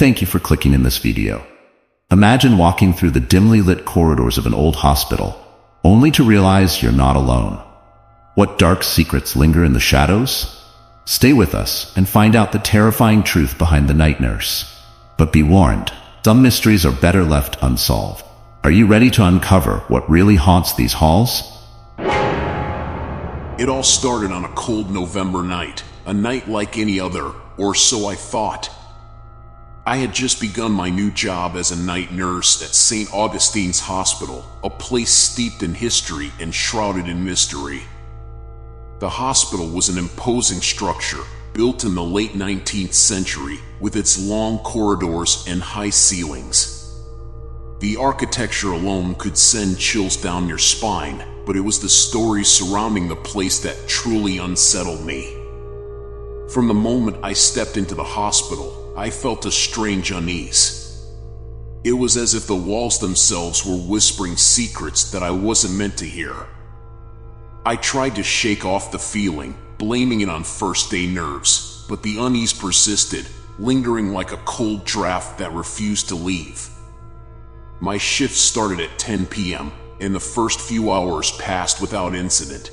Thank you for clicking in this video. Imagine walking through the dimly lit corridors of an old hospital, only to realize you're not alone. What dark secrets linger in the shadows? Stay with us and find out the terrifying truth behind the night nurse. But be warned, some mysteries are better left unsolved. Are you ready to uncover what really haunts these halls? It all started on a cold November night, a night like any other, or so I thought. I had just begun my new job as a night nurse at St. Augustine's Hospital, a place steeped in history and shrouded in mystery. The hospital was an imposing structure, built in the late 19th century, with its long corridors and high ceilings. The architecture alone could send chills down your spine, but it was the stories surrounding the place that truly unsettled me. From the moment I stepped into the hospital, I felt a strange unease. It was as if the walls themselves were whispering secrets that I wasn't meant to hear. I tried to shake off the feeling, blaming it on first-day nerves, but the unease persisted, lingering like a cold draft that refused to leave. My shift started at 10 p.m., and the first few hours passed without incident.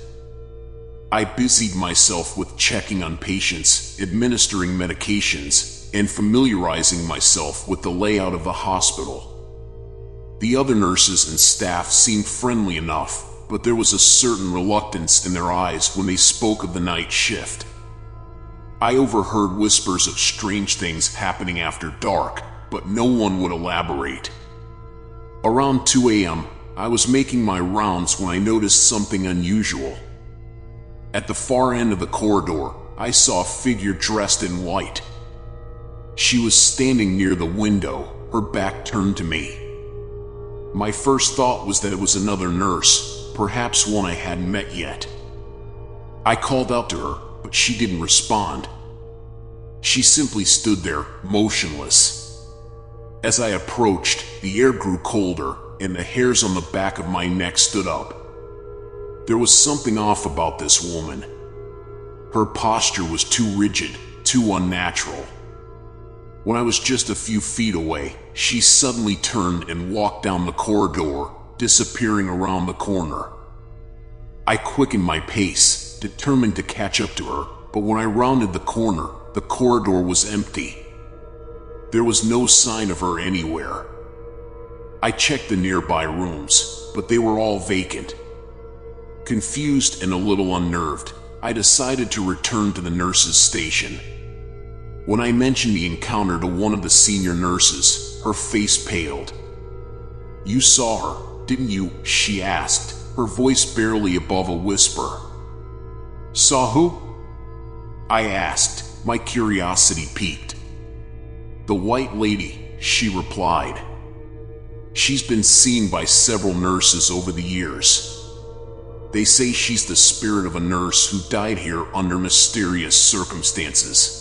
I busied myself with checking on patients, administering medications, and familiarizing myself with the layout of the hospital. The other nurses and staff seemed friendly enough, but there was a certain reluctance in their eyes when they spoke of the night shift. I overheard whispers of strange things happening after dark, but no one would elaborate. Around 2 a.m., I was making my rounds when I noticed something unusual. At the far end of the corridor, I saw a figure dressed in white. She was standing near the window, her back turned to me. My first thought was that it was another nurse, perhaps one I hadn't met yet. I called out to her, but she didn't respond. She simply stood there, motionless. As I approached, the air grew colder, and the hairs on the back of my neck stood up. There was something off about this woman. Her posture was too rigid, too unnatural. When I was just a few feet away, she suddenly turned and walked down the corridor, disappearing around the corner. I quickened my pace, determined to catch up to her, but when I rounded the corner, the corridor was empty. There was no sign of her anywhere. I checked the nearby rooms, but they were all vacant. Confused and a little unnerved, I decided to return to the nurse's station. When I mentioned the encounter to one of the senior nurses, her face paled. "You saw her, didn't you?" she asked, her voice barely above a whisper. "Saw who?" I asked, my curiosity piqued. "The white lady," she replied. "She's been seen by several nurses over the years. They say she's the spirit of a nurse who died here under mysterious circumstances."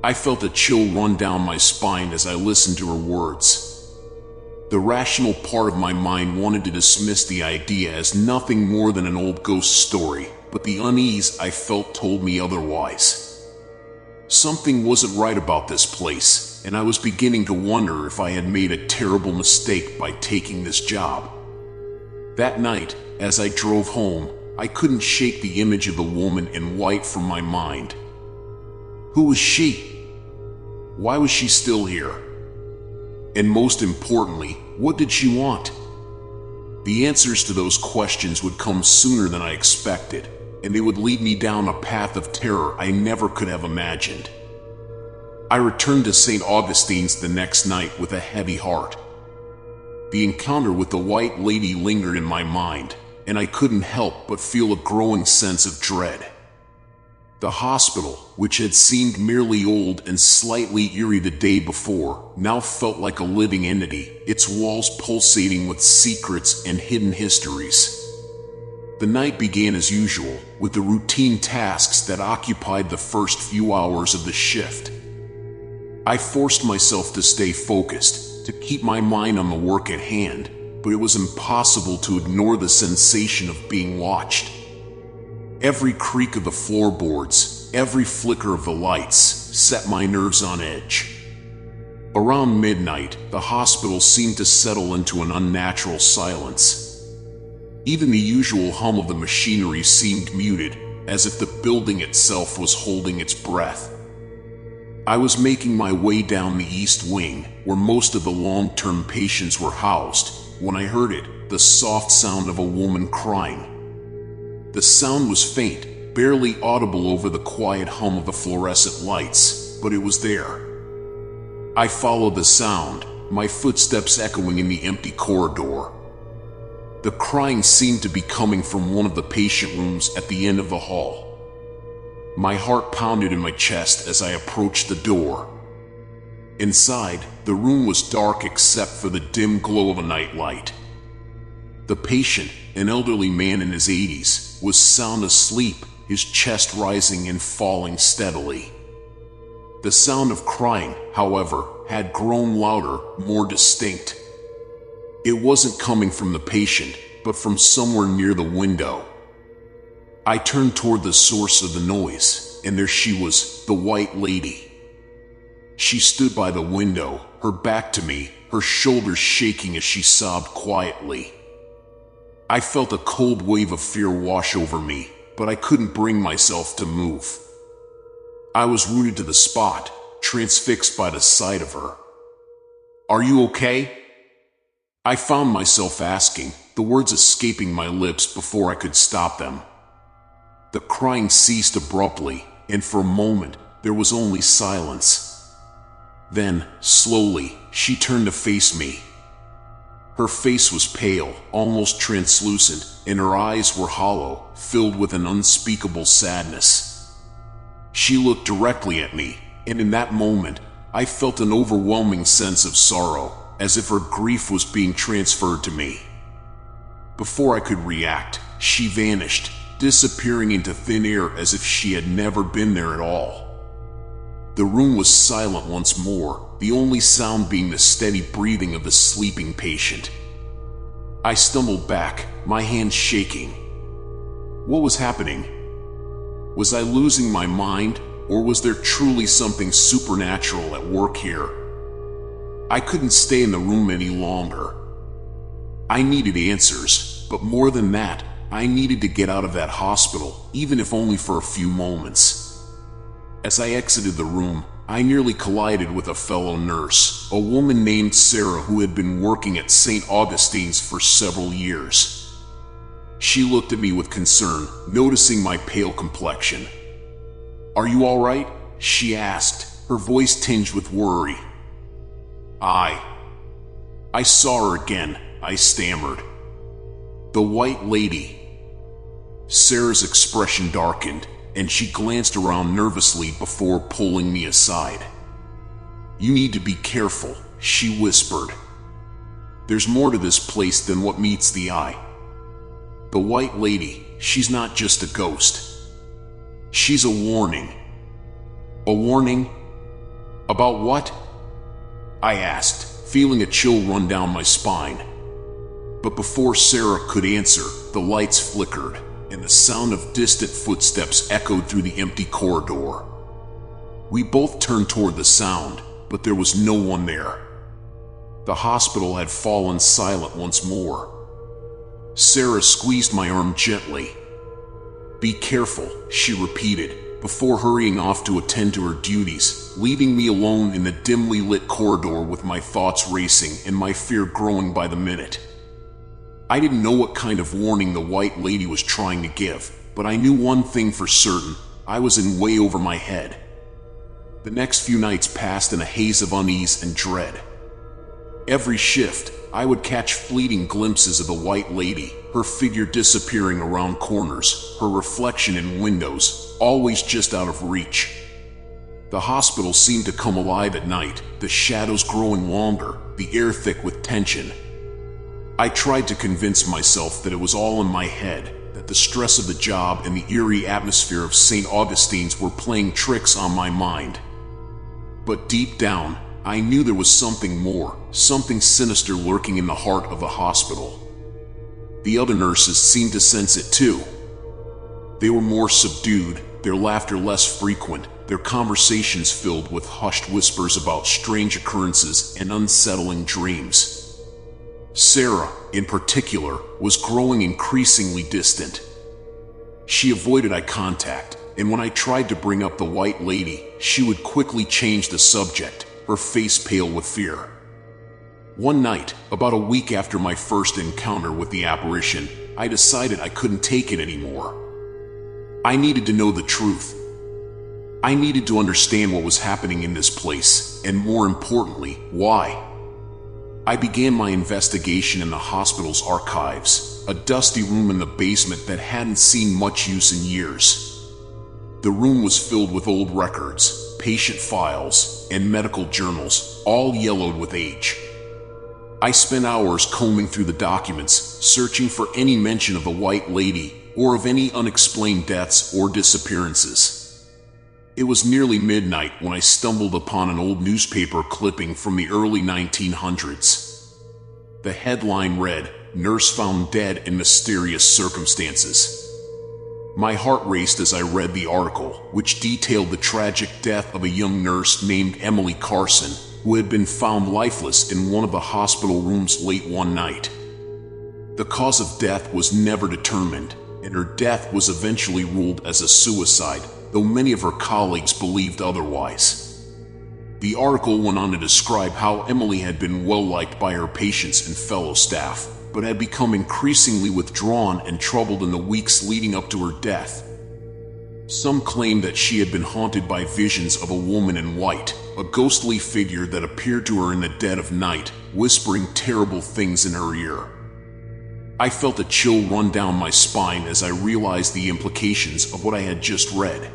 I felt a chill run down my spine as I listened to her words. The rational part of my mind wanted to dismiss the idea as nothing more than an old ghost story, but the unease I felt told me otherwise. Something wasn't right about this place, and I was beginning to wonder if I had made a terrible mistake by taking this job. That night, as I drove home, I couldn't shake the image of the woman in white from my mind. Who was she? Why was she still here? And most importantly, what did she want? The answers to those questions would come sooner than I expected, and they would lead me down a path of terror I never could have imagined. I returned to St. Augustine's the next night with a heavy heart. The encounter with the white lady lingered in my mind, and I couldn't help but feel a growing sense of dread. The hospital, which had seemed merely old and slightly eerie the day before, now felt like a living entity, its walls pulsating with secrets and hidden histories. The night began as usual, with the routine tasks that occupied the first few hours of the shift. I forced myself to stay focused, to keep my mind on the work at hand, but it was impossible to ignore the sensation of being watched. Every creak of the floorboards, every flicker of the lights, set my nerves on edge. Around midnight, the hospital seemed to settle into an unnatural silence. Even the usual hum of the machinery seemed muted, as if the building itself was holding its breath. I was making my way down the east wing, where most of the long-term patients were housed, when I heard it, the soft sound of a woman crying. The sound was faint, barely audible over the quiet hum of the fluorescent lights, but it was there. I followed the sound, my footsteps echoing in the empty corridor. The crying seemed to be coming from one of the patient rooms at the end of the hall. My heart pounded in my chest as I approached the door. Inside, the room was dark except for the dim glow of a nightlight. The patient, an elderly man in his 80s, was sound asleep, his chest rising and falling steadily. The sound of crying, however, had grown louder, more distinct. It wasn't coming from the patient, but from somewhere near the window. I turned toward the source of the noise, and there she was, the white lady. She stood by the window, her back to me, her shoulders shaking as she sobbed quietly. I felt a cold wave of fear wash over me, but I couldn't bring myself to move. I was rooted to the spot, transfixed by the sight of her. "Are you okay?" I found myself asking, the words escaping my lips before I could stop them. The crying ceased abruptly, and for a moment, there was only silence. Then, slowly, she turned to face me. Her face was pale, almost translucent, and her eyes were hollow, filled with an unspeakable sadness. She looked directly at me, and in that moment, I felt an overwhelming sense of sorrow, as if her grief was being transferred to me. Before I could react, she vanished, disappearing into thin air as if she had never been there at all. The room was silent once more, the only sound being the steady breathing of the sleeping patient. I stumbled back, my hands shaking. What was happening? Was I losing my mind, or was there truly something supernatural at work here? I couldn't stay in the room any longer. I needed answers, but more than that, I needed to get out of that hospital, even if only for a few moments. As I exited the room, I nearly collided with a fellow nurse, a woman named Sarah who had been working at St. Augustine's for several years. She looked at me with concern, noticing my pale complexion. "Are you all right?" she asked, her voice tinged with worry. I saw her again," I stammered. "The white lady." Sarah's expression darkened, and she glanced around nervously before pulling me aside. "You need to be careful," she whispered. "There's more to this place than what meets the eye. The white lady, she's not just a ghost. She's a warning." "A warning? About what?" I asked, feeling a chill run down my spine. But before Sarah could answer, the lights flickered, and the sound of distant footsteps echoed through the empty corridor. We both turned toward the sound, but there was no one there. The hospital had fallen silent once more. Sarah squeezed my arm gently. "Be careful," she repeated, before hurrying off to attend to her duties, leaving me alone in the dimly lit corridor with my thoughts racing and my fear growing by the minute. I didn't know what kind of warning the white lady was trying to give, but I knew one thing for certain: I was in way over my head. The next few nights passed in a haze of unease and dread. Every shift, I would catch fleeting glimpses of the white lady, her figure disappearing around corners, her reflection in windows, always just out of reach. The hospital seemed to come alive at night, the shadows growing longer, the air thick with tension. I tried to convince myself that it was all in my head, that the stress of the job and the eerie atmosphere of St. Augustine's were playing tricks on my mind. But deep down, I knew there was something more, something sinister lurking in the heart of the hospital. The other nurses seemed to sense it too. They were more subdued, their laughter less frequent, their conversations filled with hushed whispers about strange occurrences and unsettling dreams. Sarah, in particular, was growing increasingly distant. She avoided eye contact, and when I tried to bring up the white lady, she would quickly change the subject, her face pale with fear. One night, about a week after my first encounter with the apparition, I decided I couldn't take it anymore. I needed to know the truth. I needed to understand what was happening in this place, and more importantly, why. I began my investigation in the hospital's archives, a dusty room in the basement that hadn't seen much use in years. The room was filled with old records, patient files, and medical journals, all yellowed with age. I spent hours combing through the documents, searching for any mention of the white lady or of any unexplained deaths or disappearances. It was nearly midnight when I stumbled upon an old newspaper clipping from the early 1900s. The headline read, "Nurse Found Dead in Mysterious Circumstances." My heart raced as I read the article, which detailed the tragic death of a young nurse named Emily Carson, who had been found lifeless in one of the hospital rooms late one night. The cause of death was never determined, and her death was eventually ruled as a suicide, though many of her colleagues believed otherwise. The article went on to describe how Emily had been well-liked by her patients and fellow staff, but had become increasingly withdrawn and troubled in the weeks leading up to her death. Some claimed that she had been haunted by visions of a woman in white, a ghostly figure that appeared to her in the dead of night, whispering terrible things in her ear. I felt a chill run down my spine as I realized the implications of what I had just read.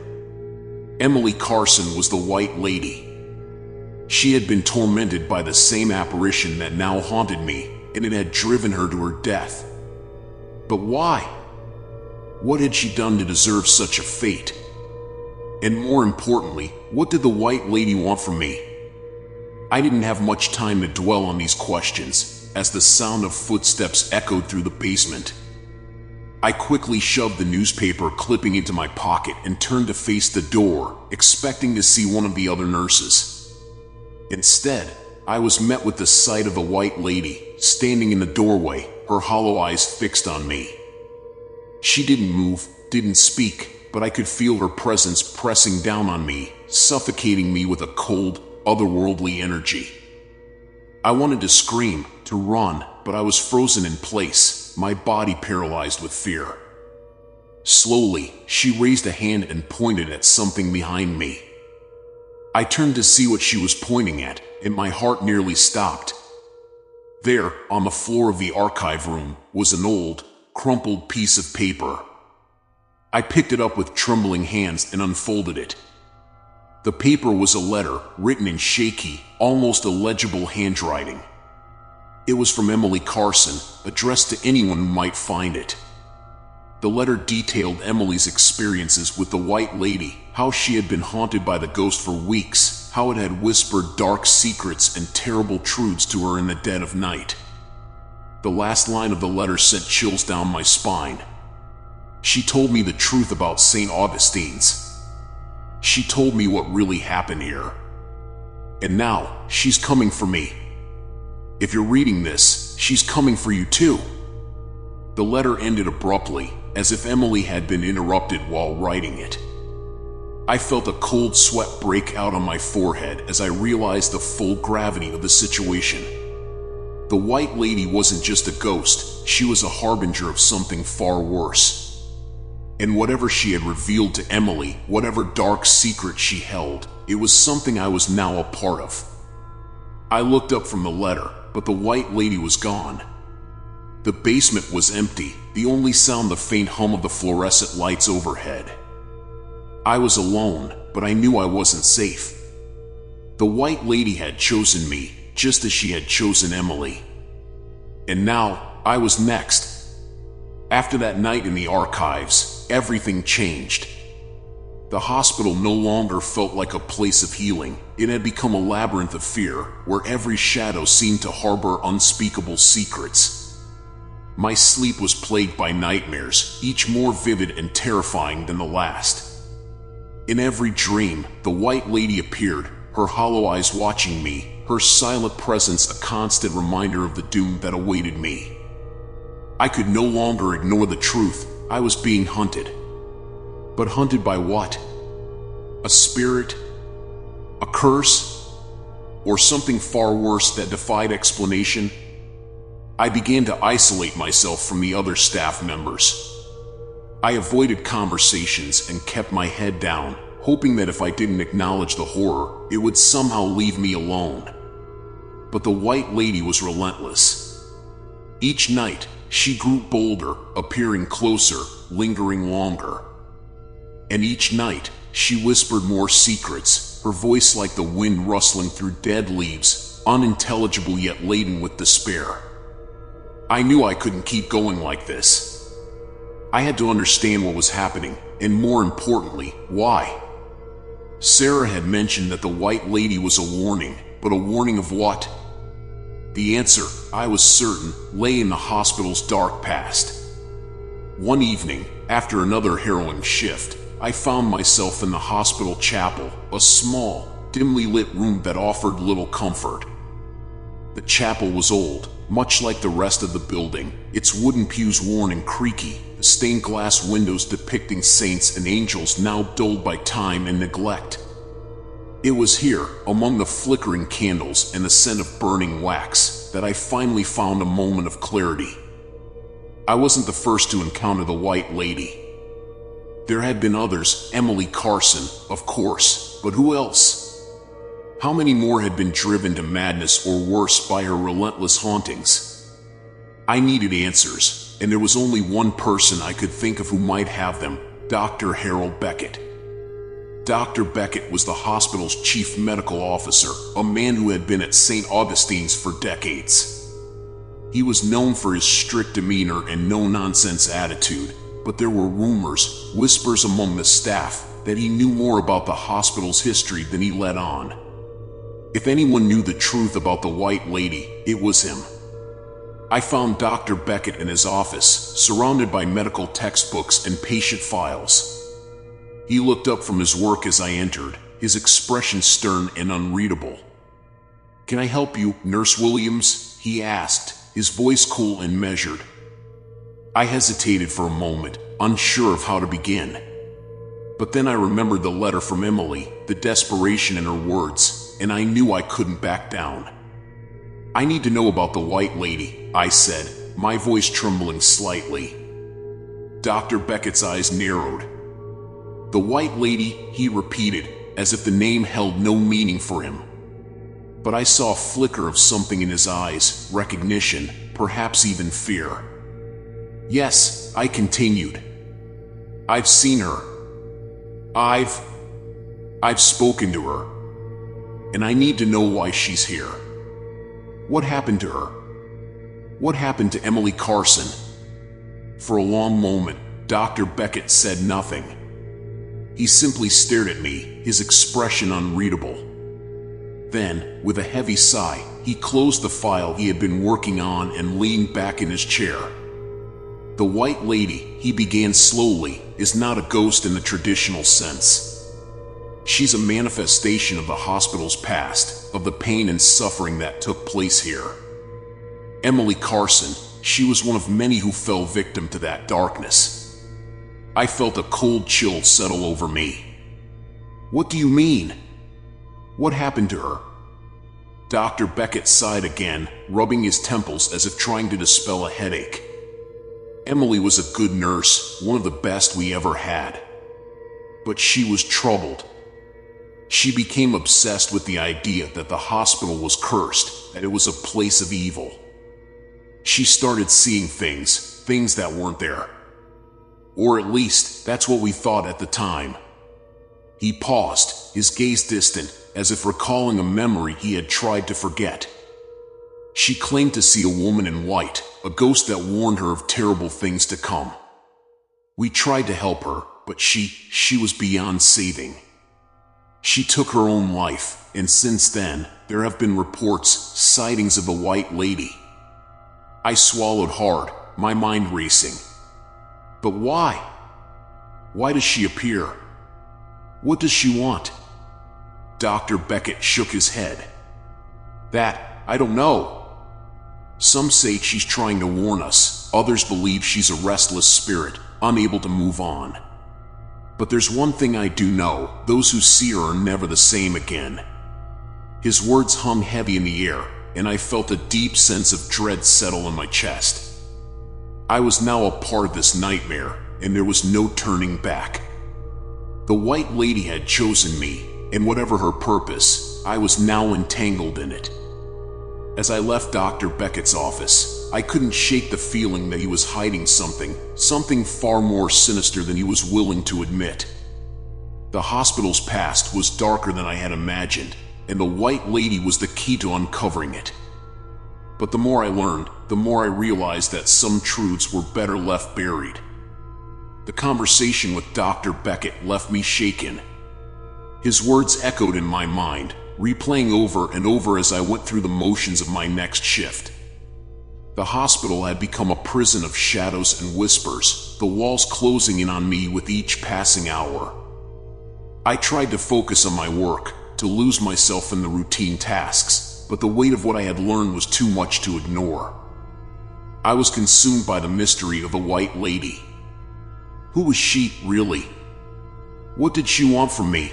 Emily Carson was the White Lady. She had been tormented by the same apparition that now haunted me, and it had driven her to her death. But why? What had she done to deserve such a fate? And more importantly, what did the White Lady want from me? I didn't have much time to dwell on these questions, as the sound of footsteps echoed through the basement. I quickly shoved the newspaper clipping into my pocket and turned to face the door, expecting to see one of the other nurses. Instead, I was met with the sight of the White Lady, standing in the doorway, her hollow eyes fixed on me. She didn't move, didn't speak, but I could feel her presence pressing down on me, suffocating me with a cold, otherworldly energy. I wanted to scream, to run, but I was frozen in place, my body paralyzed with fear. Slowly, she raised a hand and pointed at something behind me. I turned to see what she was pointing at, and my heart nearly stopped. There, on the floor of the archive room, was an old, crumpled piece of paper. I picked it up with trembling hands and unfolded it. The paper was a letter, written in shaky, almost illegible handwriting. It was from Emily Carson, addressed to anyone who might find it. The letter detailed Emily's experiences with the White Lady, how she had been haunted by the ghost for weeks, how it had whispered dark secrets and terrible truths to her in the dead of night. The last line of the letter sent chills down my spine. She told me the truth about St. Augustine's. She told me what really happened here. And now, she's coming for me. If you're reading this, she's coming for you too. The letter ended abruptly, as if Emily had been interrupted while writing it. I felt a cold sweat break out on my forehead as I realized the full gravity of the situation. The White Lady wasn't just a ghost, she was a harbinger of something far worse. And whatever she had revealed to Emily, whatever dark secret she held, it was something I was now a part of. I looked up from the letter, but the White Lady was gone. The basement was empty, the only sound the faint hum of the fluorescent lights overhead. I was alone, but I knew I wasn't safe. The White Lady had chosen me, just as she had chosen Emily. And now, I was next. After that night in the archives, everything changed. The hospital no longer felt like a place of healing. It had become a labyrinth of fear, where every shadow seemed to harbor unspeakable secrets. My sleep was plagued by nightmares, each more vivid and terrifying than the last. In every dream, the white lady appeared, her hollow eyes watching me, her silent presence a constant reminder of the doom that awaited me. I could no longer ignore the truth. I was being hunted. But hunted by what? A spirit? A curse? Or something far worse that defied explanation? I began to isolate myself from the other staff members. I avoided conversations and kept my head down, hoping that if I didn't acknowledge the horror, it would somehow leave me alone. But the white lady was relentless. Each night, she grew bolder, appearing closer, lingering longer. And each night, she whispered more secrets, her voice like the wind rustling through dead leaves, unintelligible yet laden with despair. I knew I couldn't keep going like this. I had to understand what was happening, and more importantly, why. Sarah had mentioned that the white lady was a warning, but a warning of what? The answer, I was certain, lay in the hospital's dark past. One evening, after another harrowing shift, I found myself in the hospital chapel, a small, dimly lit room that offered little comfort. The chapel was old, much like the rest of the building, its wooden pews worn and creaky, the stained glass windows depicting saints and angels now dulled by time and neglect. It was here, among the flickering candles and the scent of burning wax, that I finally found a moment of clarity. I wasn't the first to encounter the white lady. There had been others, Emily Carson, of course, but who else? How many more had been driven to madness or worse by her relentless hauntings? I needed answers, and there was only one person I could think of who might have them, Dr. Harold Beckett. Dr. Beckett was the hospital's chief medical officer, a man who had been at St. Augustine's for decades. He was known for his strict demeanor and no-nonsense attitude, but there were rumors, whispers among the staff, that he knew more about the hospital's history than he let on. If anyone knew the truth about the white lady, it was him. I found Dr. Beckett in his office, surrounded by medical textbooks and patient files. He looked up from his work as I entered, his expression stern and unreadable. "Can I help you, Nurse Williams?" he asked, his voice cool and measured. I hesitated for a moment, unsure of how to begin. But then I remembered the letter from Emily, the desperation in her words, and I knew I couldn't back down. "I need to know about the white lady," I said, my voice trembling slightly. Dr. Beckett's eyes narrowed. "The white lady," he repeated, as if the name held no meaning for him. But I saw a flicker of something in his eyes, recognition, perhaps even fear. "Yes," I continued. "I've seen her. I've spoken to her. And I need to know why she's here. What happened to her? What happened to Emily Carson?" For a long moment, Dr. Beckett said nothing. He simply stared at me, his expression unreadable. Then, with a heavy sigh, he closed the file he had been working on and leaned back in his chair. "The white lady," he began slowly, "is not a ghost in the traditional sense. She's a manifestation of the hospital's past, of the pain and suffering that took place here. Emily Carson, she was one of many who fell victim to that darkness." I felt a cold chill settle over me. "What do you mean? What happened to her?" Dr. Beckett sighed again, rubbing his temples as if trying to dispel a headache. "Emily was a good nurse, one of the best we ever had. But she was troubled. She became obsessed with the idea that the hospital was cursed, that it was a place of evil. She started seeing things that weren't there. Or at least, that's what we thought at the time." He paused, his gaze distant, as if recalling a memory he had tried to forget. "She claimed to see a woman in white, a ghost that warned her of terrible things to come. We tried to help her, but she was beyond saving. She took her own life, and since then, there have been reports, sightings of the white lady." I swallowed hard, my mind racing. "But why? Why does she appear? What does she want? Dr. Beckett shook his head. I don't know. Some say she's trying to warn us. Others believe she's a restless spirit, unable to move on. But there's one thing I do know. Those who see her are never the same again. His words hung heavy in the air, and I felt a deep sense of dread settle in my chest. I was now a part of this nightmare, and there was no turning back. The White Lady had chosen me, and whatever her purpose, I was now entangled in it. As I left Dr. Beckett's office, I couldn't shake the feeling that he was hiding something far more sinister than he was willing to admit. The hospital's past was darker than I had imagined, and the White Lady was the key to uncovering it. But the more I learned, the more I realized that some truths were better left buried. The conversation with Dr. Beckett left me shaken. His words echoed in my mind, replaying over and over as I went through the motions of my next shift. The hospital had become a prison of shadows and whispers, the walls closing in on me with each passing hour. I tried to focus on my work, to lose myself in the routine tasks, but the weight of what I had learned was too much to ignore. I was consumed by the mystery of the White Lady. Who was she, really? What did she want from me?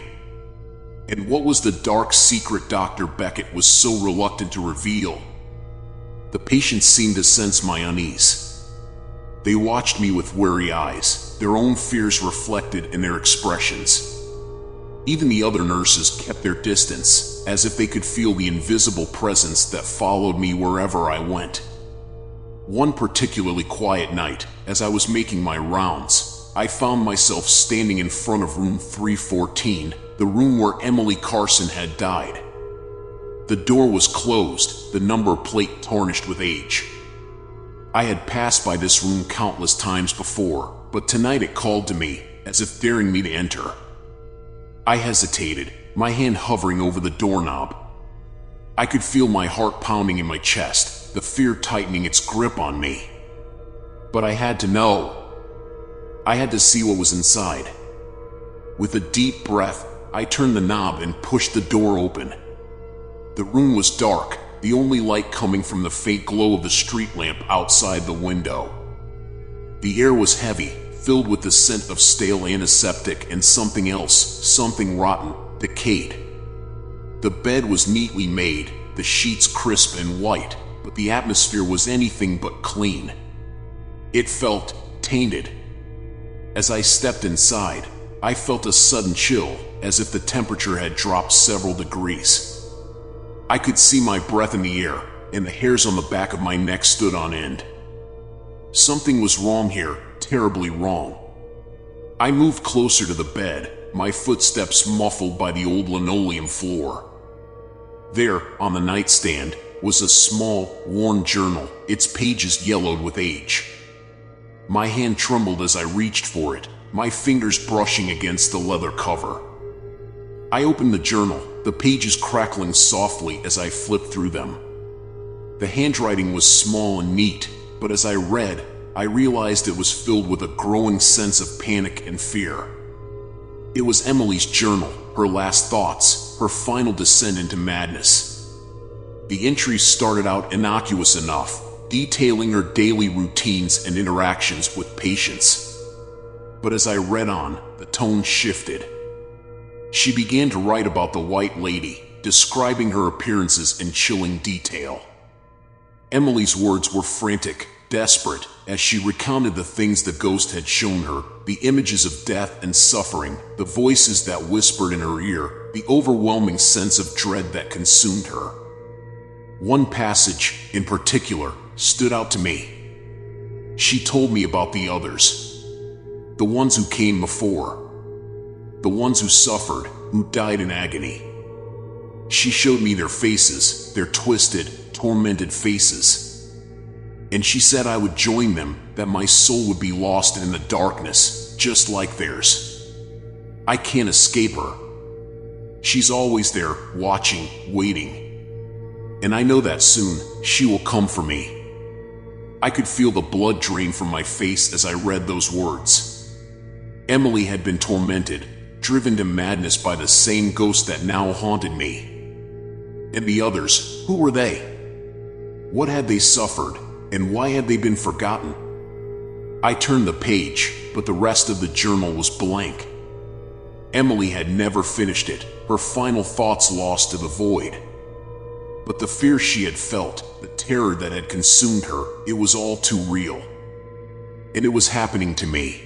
And what was the dark secret Dr. Beckett was so reluctant to reveal? The patients seemed to sense my unease. They watched me with wary eyes, their own fears reflected in their expressions. Even the other nurses kept their distance, as if they could feel the invisible presence that followed me wherever I went. One particularly quiet night, as I was making my rounds, I found myself standing in front of room 314, the room where Emily Carson had died. The door was closed, the number plate tarnished with age. I had passed by this room countless times before, but tonight it called to me, as if daring me to enter. I hesitated, my hand hovering over the doorknob. I could feel my heart pounding in my chest, the fear tightening its grip on me. But I had to know. I had to see what was inside. With a deep breath, I turned the knob and pushed the door open. The room was dark, the only light coming from the faint glow of the street lamp outside the window. The air was heavy, filled with the scent of stale antiseptic and something else, something rotten, decayed. The bed was neatly made, the sheets crisp and white, but the atmosphere was anything but clean. It felt tainted. As I stepped inside, I felt a sudden chill, as if the temperature had dropped several degrees. I could see my breath in the air, and the hairs on the back of my neck stood on end. Something was wrong here, terribly wrong. I moved closer to the bed, my footsteps muffled by the old linoleum floor. There, on the nightstand, was a small, worn journal, its pages yellowed with age. My hand trembled as I reached for it, my fingers brushing against the leather cover. I opened the journal, the pages crackling softly as I flipped through them. The handwriting was small and neat, but as I read, I realized it was filled with a growing sense of panic and fear. It was Emily's journal, her last thoughts, her final descent into madness. The entries started out innocuous enough, detailing her daily routines and interactions with patients. But as I read on, the tone shifted. She began to write about the White Lady, describing her appearances in chilling detail. Emily's words were frantic, desperate, as she recounted the things the ghost had shown her, the images of death and suffering, the voices that whispered in her ear, the overwhelming sense of dread that consumed her. One passage, in particular, stood out to me. She told me about the others. The ones who came before. The ones who suffered, who died in agony. She showed me their faces, their twisted, tormented faces. And she said I would join them, that my soul would be lost in the darkness, just like theirs. I can't escape her. She's always there, watching, waiting. And I know that soon, she will come for me. I could feel the blood drain from my face as I read those words. Emily had been tormented, driven to madness by the same ghost that now haunted me. And the others, who were they? What had they suffered, and why had they been forgotten? I turned the page, but the rest of the journal was blank. Emily had never finished it, her final thoughts lost to the void. But the fear she had felt, the terror that had consumed her, it was all too real. And it was happening to me.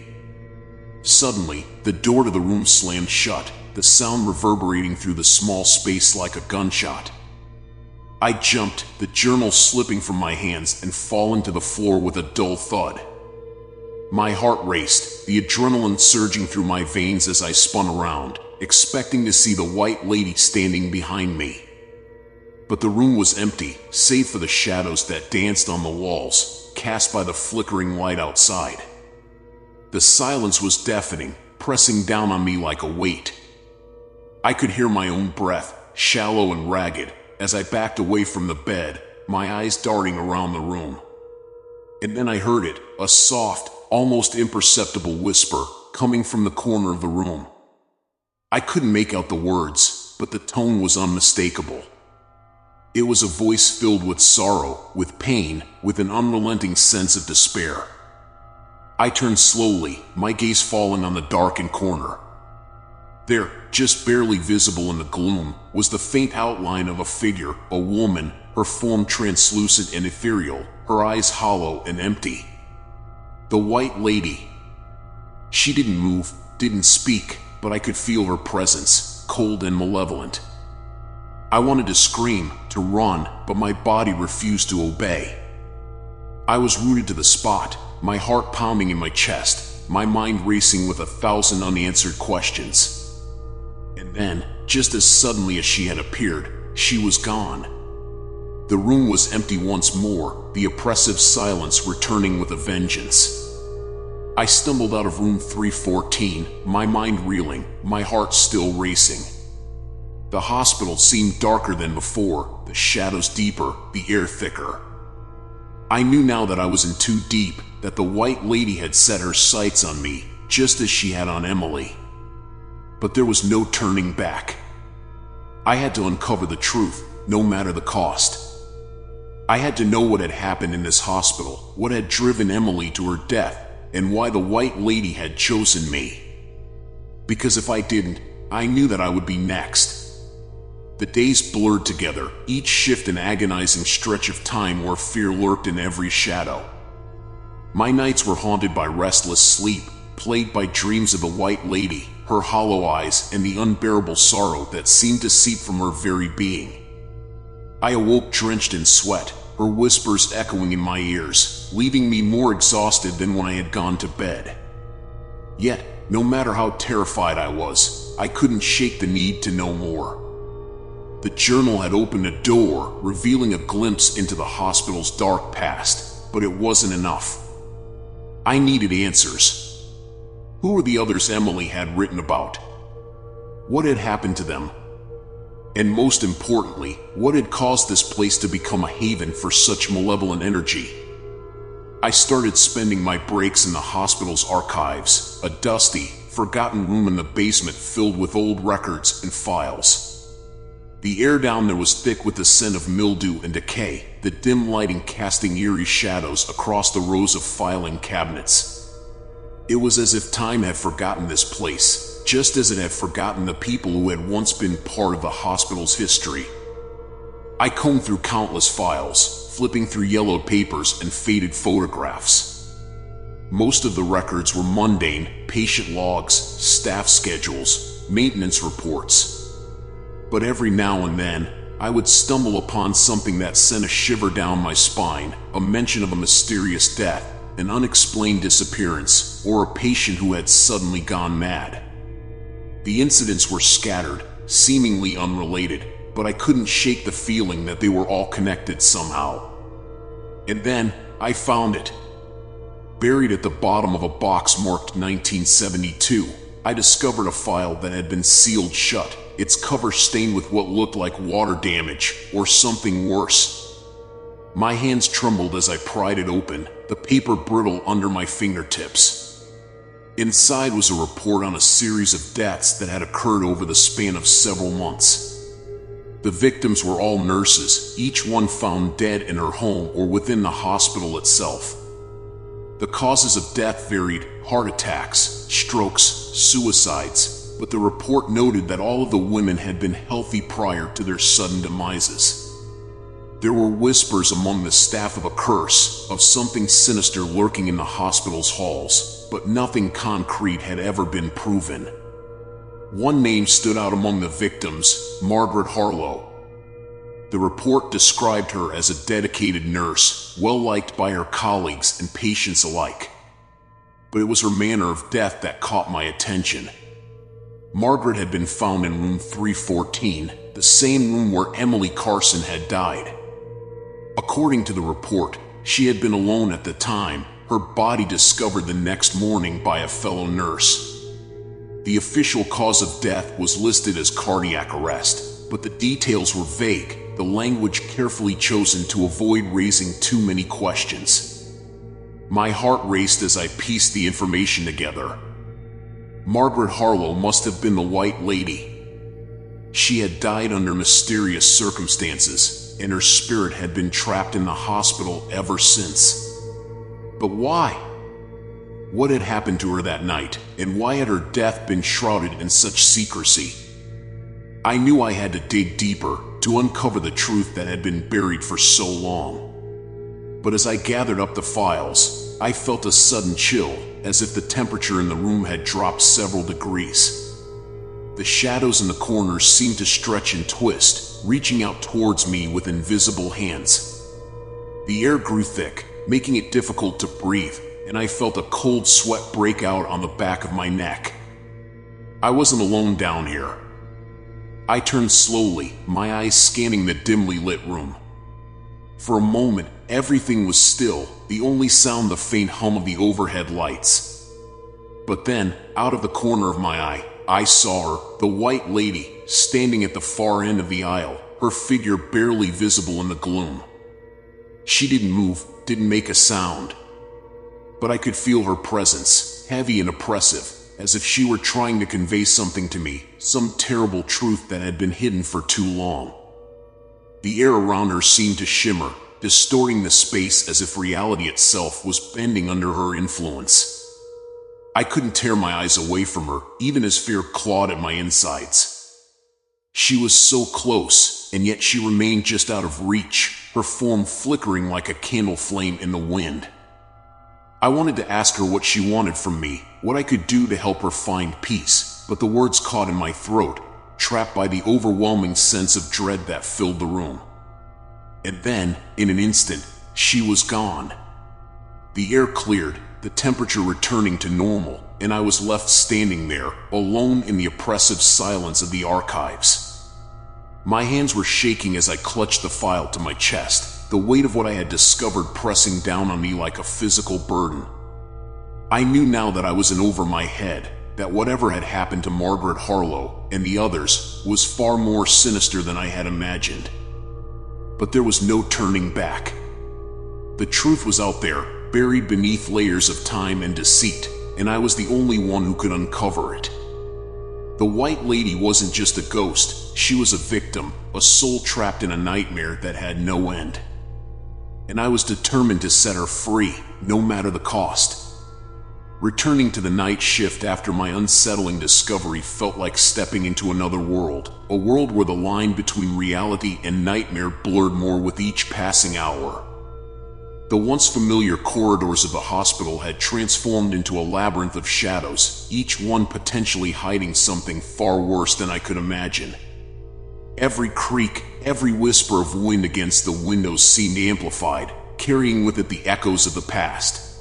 Suddenly, the door to the room slammed shut, the sound reverberating through the small space like a gunshot. I jumped, the journal slipping from my hands and falling to the floor with a dull thud. My heart raced, the adrenaline surging through my veins as I spun around, expecting to see the white lady standing behind me. But the room was empty, save for the shadows that danced on the walls, cast by the flickering light outside. The silence was deafening, pressing down on me like a weight. I could hear my own breath, shallow and ragged, as I backed away from the bed, my eyes darting around the room. And then I heard it, a soft, almost imperceptible whisper, coming from the corner of the room. I couldn't make out the words, but the tone was unmistakable. It was a voice filled with sorrow, with pain, with an unrelenting sense of despair. I turned slowly, my gaze falling on the darkened corner. There, just barely visible in the gloom, was the faint outline of a figure, a woman, her form translucent and ethereal, her eyes hollow and empty. The white lady. She didn't move, didn't speak, but I could feel her presence, cold and malevolent. I wanted to scream, to run, but my body refused to obey. I was rooted to the spot, my heart pounding in my chest, my mind racing with 1,000 unanswered questions. And then, just as suddenly as she had appeared, she was gone. The room was empty once more, the oppressive silence returning with a vengeance. I stumbled out of room 314, my mind reeling, my heart still racing. The hospital seemed darker than before, the shadows deeper, the air thicker. I knew now that I was in too deep, that the white lady had set her sights on me, just as she had on Emily. But there was no turning back. I had to uncover the truth, no matter the cost. I had to know what had happened in this hospital, what had driven Emily to her death, and why the white lady had chosen me. Because if I didn't, I knew that I would be next. The days blurred together, each shift an agonizing stretch of time where fear lurked in every shadow. My nights were haunted by restless sleep, plagued by dreams of the white lady, her hollow eyes, and the unbearable sorrow that seemed to seep from her very being. I awoke drenched in sweat, her whispers echoing in my ears, leaving me more exhausted than when I had gone to bed. Yet, no matter how terrified I was, I couldn't shake the need to know more. The journal had opened a door, revealing a glimpse into the hospital's dark past, but it wasn't enough. I needed answers. Who were the others Emily had written about? What had happened to them? And most importantly, what had caused this place to become a haven for such malevolent energy? I started spending my breaks in the hospital's archives, a dusty, forgotten room in the basement filled with old records and files. The air down there was thick with the scent of mildew and decay, the dim lighting casting eerie shadows across the rows of filing cabinets. It was as if time had forgotten this place, just as it had forgotten the people who had once been part of the hospital's history. I combed through countless files, flipping through yellowed papers and faded photographs. Most of the records were mundane, patient logs, staff schedules, maintenance reports. But every now and then, I would stumble upon something that sent a shiver down my spine, a mention of a mysterious death, an unexplained disappearance, or a patient who had suddenly gone mad. The incidents were scattered, seemingly unrelated, but I couldn't shake the feeling that they were all connected somehow. And then, I found it. Buried at the bottom of a box marked 1972, I discovered a file that had been sealed shut, its cover stained with what looked like water damage, or something worse. My hands trembled as I pried it open, the paper brittle under my fingertips. Inside was a report on a series of deaths that had occurred over the span of several months. The victims were all nurses, each one found dead in her home or within the hospital itself. The causes of death varied: heart attacks, strokes, suicides, but the report noted that all of the women had been healthy prior to their sudden demises. There were whispers among the staff of a curse, of something sinister lurking in the hospital's halls, but nothing concrete had ever been proven. One name stood out among the victims: Margaret Harlow. The report described her as a dedicated nurse, well-liked by her colleagues and patients alike. But it was her manner of death that caught my attention. Margaret had been found in room 314, the same room where Emily Carson had died. According to the report, she had been alone at the time, her body discovered the next morning by a fellow nurse. The official cause of death was listed as cardiac arrest, but the details were vague, the language carefully chosen to avoid raising too many questions. My heart raced as I pieced the information together. Margaret Harlow must have been the White Lady. She had died under mysterious circumstances, and her spirit had been trapped in the hospital ever since. But why? What had happened to her that night, and why had her death been shrouded in such secrecy? I knew I had to dig deeper to uncover the truth that had been buried for so long. But as I gathered up the files, I felt a sudden chill, as if the temperature in the room had dropped several degrees. The shadows in the corners seemed to stretch and twist, reaching out towards me with invisible hands. The air grew thick, making it difficult to breathe, and I felt a cold sweat break out on the back of my neck. I wasn't alone down here. I turned slowly, my eyes scanning the dimly lit room. For a moment, everything was still, the only sound the faint hum of the overhead lights. But then, out of the corner of my eye, I saw her, the White Lady, standing at the far end of the aisle, her figure barely visible in the gloom. She didn't move, didn't make a sound. But I could feel her presence, heavy and oppressive, as if she were trying to convey something to me, some terrible truth that had been hidden for too long. The air around her seemed to shimmer, distorting the space as if reality itself was bending under her influence. I couldn't tear my eyes away from her, even as fear clawed at my insides. She was so close, and yet she remained just out of reach, her form flickering like a candle flame in the wind. I wanted to ask her what she wanted from me, what I could do to help her find peace, but the words caught in my throat, trapped by the overwhelming sense of dread that filled the room. And then, in an instant, she was gone. The air cleared, the temperature returning to normal, and I was left standing there, alone in the oppressive silence of the archives. My hands were shaking as I clutched the file to my chest, the weight of what I had discovered pressing down on me like a physical burden. I knew now that I was in over my head, that whatever had happened to Margaret Harlow and the others was far more sinister than I had imagined. But there was no turning back. The truth was out there, buried beneath layers of time and deceit, and I was the only one who could uncover it. The White Lady wasn't just a ghost, she was a victim, a soul trapped in a nightmare that had no end. And I was determined to set her free, no matter the cost. Returning to the night shift after my unsettling discovery felt like stepping into another world, a world where the line between reality and nightmare blurred more with each passing hour. The once familiar corridors of the hospital had transformed into a labyrinth of shadows, each one potentially hiding something far worse than I could imagine. Every creak, every whisper of wind against the windows seemed amplified, carrying with it the echoes of the past.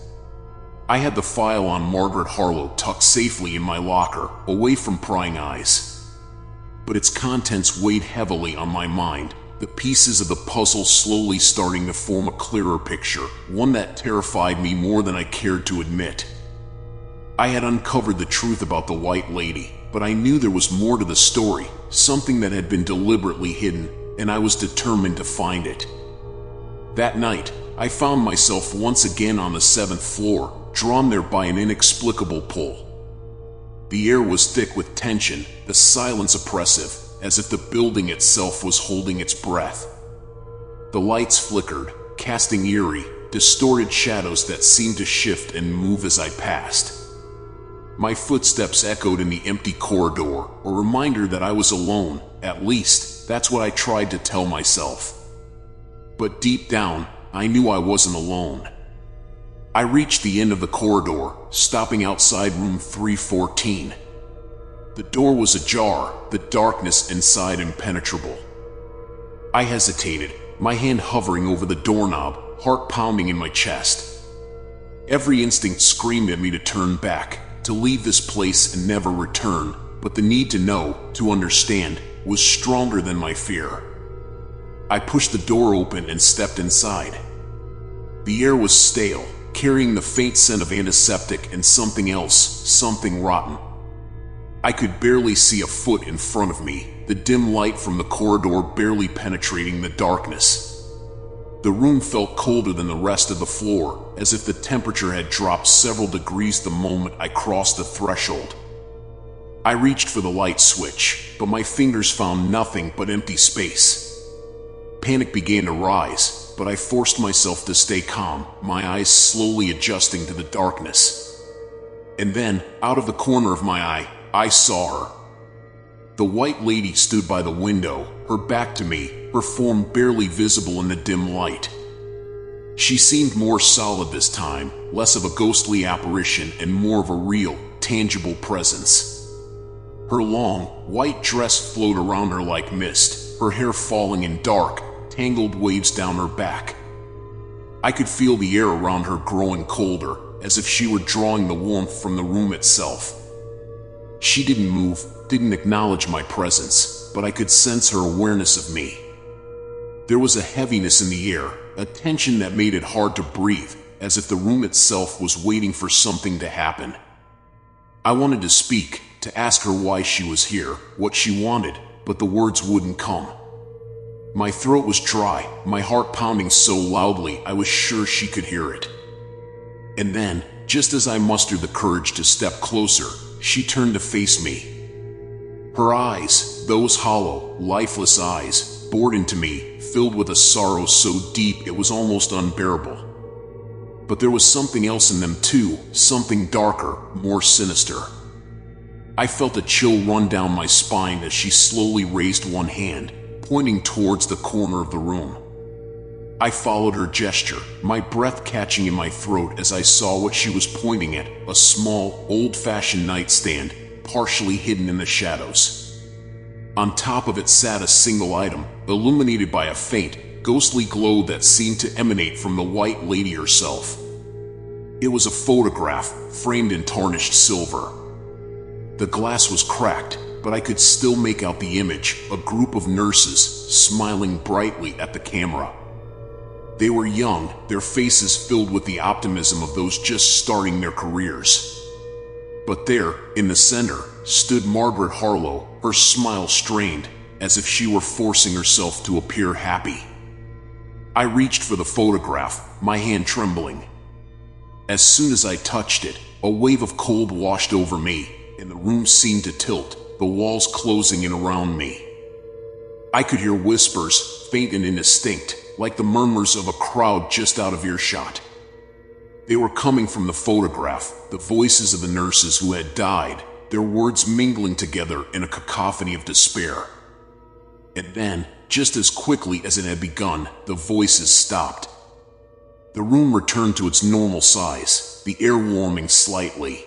I had the file on Margaret Harlow tucked safely in my locker, away from prying eyes. But its contents weighed heavily on my mind, the pieces of the puzzle slowly starting to form a clearer picture, one that terrified me more than I cared to admit. I had uncovered the truth about the White Lady, but I knew there was more to the story, something that had been deliberately hidden, and I was determined to find it. That night, I found myself once again on the 7th floor, drawn there by an inexplicable pull. The air was thick with tension, the silence oppressive, as if the building itself was holding its breath. The lights flickered, casting eerie, distorted shadows that seemed to shift and move as I passed. My footsteps echoed in the empty corridor, a reminder that I was alone. At least, that's what I tried to tell myself. But deep down, I knew I wasn't alone. I reached the end of the corridor, stopping outside room 314. The door was ajar, the darkness inside impenetrable. I hesitated, my hand hovering over the doorknob, heart pounding in my chest. Every instinct screamed at me to turn back, to leave this place and never return, but the need to know, to understand, was stronger than my fear. I pushed the door open and stepped inside. The air was stale, carrying the faint scent of antiseptic and something else, something rotten. I could barely see a foot in front of me, the dim light from the corridor barely penetrating the darkness. The room felt colder than the rest of the floor, as if the temperature had dropped several degrees the moment I crossed the threshold. I reached for the light switch, but my fingers found nothing but empty space. Panic began to rise, but I forced myself to stay calm, my eyes slowly adjusting to the darkness. And then, out of the corner of my eye, I saw her. The white lady stood by the window, her back to me, her form barely visible in the dim light. She seemed more solid this time, less of a ghostly apparition and more of a real, tangible presence. Her long, white dress flowed around her like mist, her hair falling in dark, tangled waves down her back. I could feel the air around her growing colder, as if she were drawing the warmth from the room itself. She didn't move, didn't acknowledge my presence, but I could sense her awareness of me. There was a heaviness in the air, a tension that made it hard to breathe, as if the room itself was waiting for something to happen. I wanted to speak, to ask her why she was here, what she wanted, but the words wouldn't come. My throat was dry, my heart pounding so loudly I was sure she could hear it. And then, just as I mustered the courage to step closer, she turned to face me. Her eyes, those hollow, lifeless eyes, bored into me, filled with a sorrow so deep it was almost unbearable. But there was something else in them too, something darker, more sinister. I felt a chill run down my spine as she slowly raised one hand, pointing towards the corner of the room. I followed her gesture, my breath catching in my throat as I saw what she was pointing at, a small, old-fashioned nightstand, partially hidden in the shadows. On top of it sat a single item, illuminated by a faint, ghostly glow that seemed to emanate from the white lady herself. It was a photograph, framed in tarnished silver. The glass was cracked, but I could still make out the image, a group of nurses, smiling brightly at the camera. They were young, their faces filled with the optimism of those just starting their careers. But there, in the center, stood Margaret Harlow, her smile strained, as if she were forcing herself to appear happy. I reached for the photograph, my hand trembling. As soon as I touched it, a wave of cold washed over me, and the room seemed to tilt, the walls closing in around me. I could hear whispers, faint and indistinct, like the murmurs of a crowd just out of earshot. They were coming from the photograph, the voices of the nurses who had died, their words mingling together in a cacophony of despair. And then, just as quickly as it had begun, the voices stopped. The room returned to its normal size, the air warming slightly.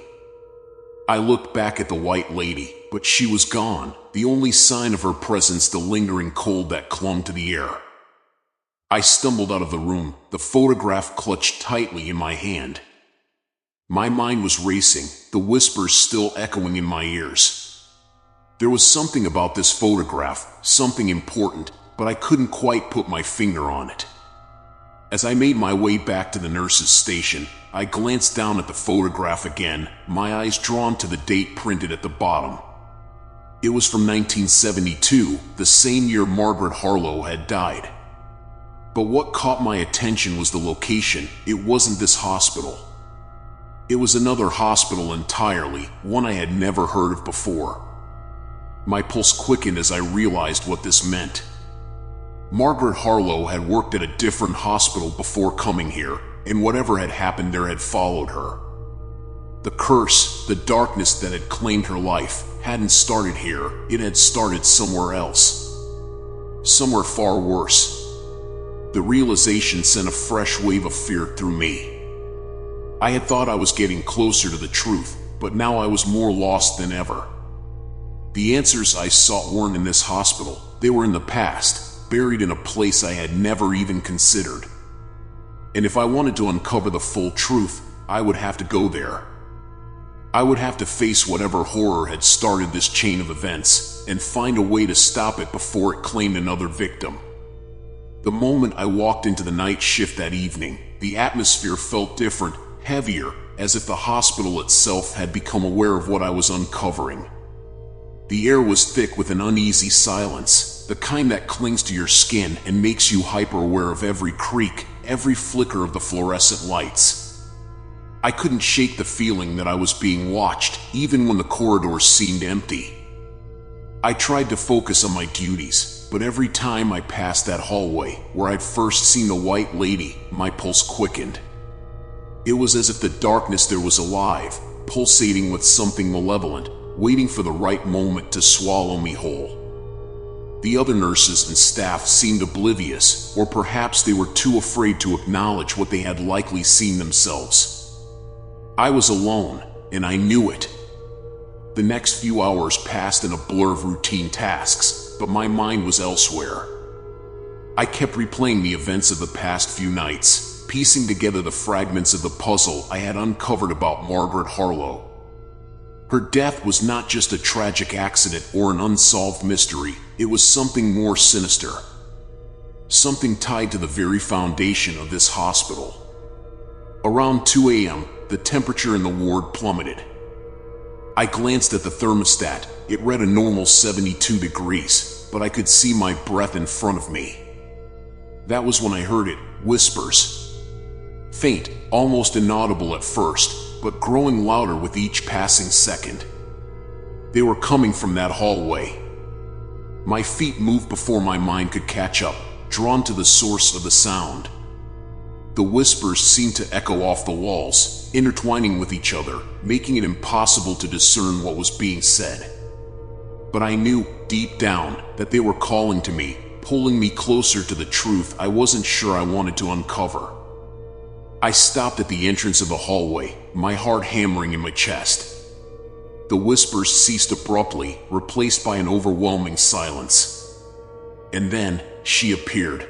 I looked back at the white lady, but she was gone, the only sign of her presence the lingering cold that clung to the air. I stumbled out of the room, the photograph clutched tightly in my hand. My mind was racing, the whispers still echoing in my ears. There was something about this photograph, something important, but I couldn't quite put my finger on it. As I made my way back to the nurse's station, I glanced down at the photograph again, my eyes drawn to the date printed at the bottom. It was from 1972, the same year Margaret Harlow had died. But what caught my attention was the location. It wasn't this hospital. It was another hospital entirely, one I had never heard of before. My pulse quickened as I realized what this meant. Margaret Harlow had worked at a different hospital before coming here, and whatever had happened there had followed her. The curse, the darkness that had claimed her life, hadn't started here, it had started somewhere else. Somewhere far worse. The realization sent a fresh wave of fear through me. I had thought I was getting closer to the truth, but now I was more lost than ever. The answers I sought weren't in this hospital, they were in the past, buried in a place I had never even considered. And if I wanted to uncover the full truth, I would have to go there. I would have to face whatever horror had started this chain of events, and find a way to stop it before it claimed another victim. The moment I walked into the night shift that evening, the atmosphere felt different, heavier, as if the hospital itself had become aware of what I was uncovering. The air was thick with an uneasy silence, the kind that clings to your skin and makes you hyper-aware of every creak, every flicker of the fluorescent lights. I couldn't shake the feeling that I was being watched, even when the corridors seemed empty. I tried to focus on my duties, but every time I passed that hallway, where I'd first seen the white lady, my pulse quickened. It was as if the darkness there was alive, pulsating with something malevolent, waiting for the right moment to swallow me whole. The other nurses and staff seemed oblivious, or perhaps they were too afraid to acknowledge what they had likely seen themselves. I was alone, and I knew it. The next few hours passed in a blur of routine tasks, but my mind was elsewhere. I kept replaying the events of the past few nights, piecing together the fragments of the puzzle I had uncovered about Margaret Harlow. Her death was not just a tragic accident or an unsolved mystery, it was something more sinister. Something tied to the very foundation of this hospital. Around 2 a.m., the temperature in the ward plummeted. I glanced at the thermostat. It read a normal 72 degrees, but I could see my breath in front of me. That was when I heard it, whispers. Faint, almost inaudible at first, but growing louder with each passing second. They were coming from that hallway. My feet moved before my mind could catch up, drawn to the source of the sound. The whispers seemed to echo off the walls, intertwining with each other, making it impossible to discern what was being said. But I knew, deep down, that they were calling to me, pulling me closer to the truth I wasn't sure I wanted to uncover. I stopped at the entrance of the hallway, my heart hammering in my chest. The whispers ceased abruptly, replaced by an overwhelming silence. And then, she appeared.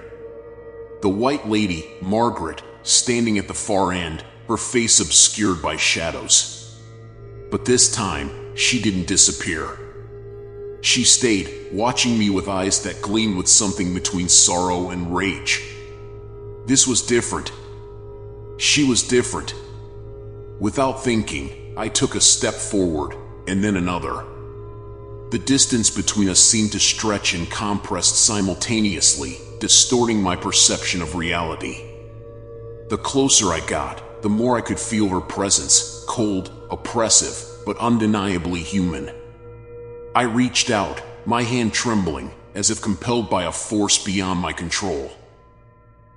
The white lady, Margaret, standing at the far end, her face obscured by shadows. But this time, she didn't disappear. She stayed, watching me with eyes that gleamed with something between sorrow and rage. This was different. She was different. Without thinking, I took a step forward, and then another. The distance between us seemed to stretch and compress simultaneously, distorting my perception of reality. The closer I got, the more I could feel her presence, cold, oppressive, but undeniably human. I reached out, my hand trembling, as if compelled by a force beyond my control.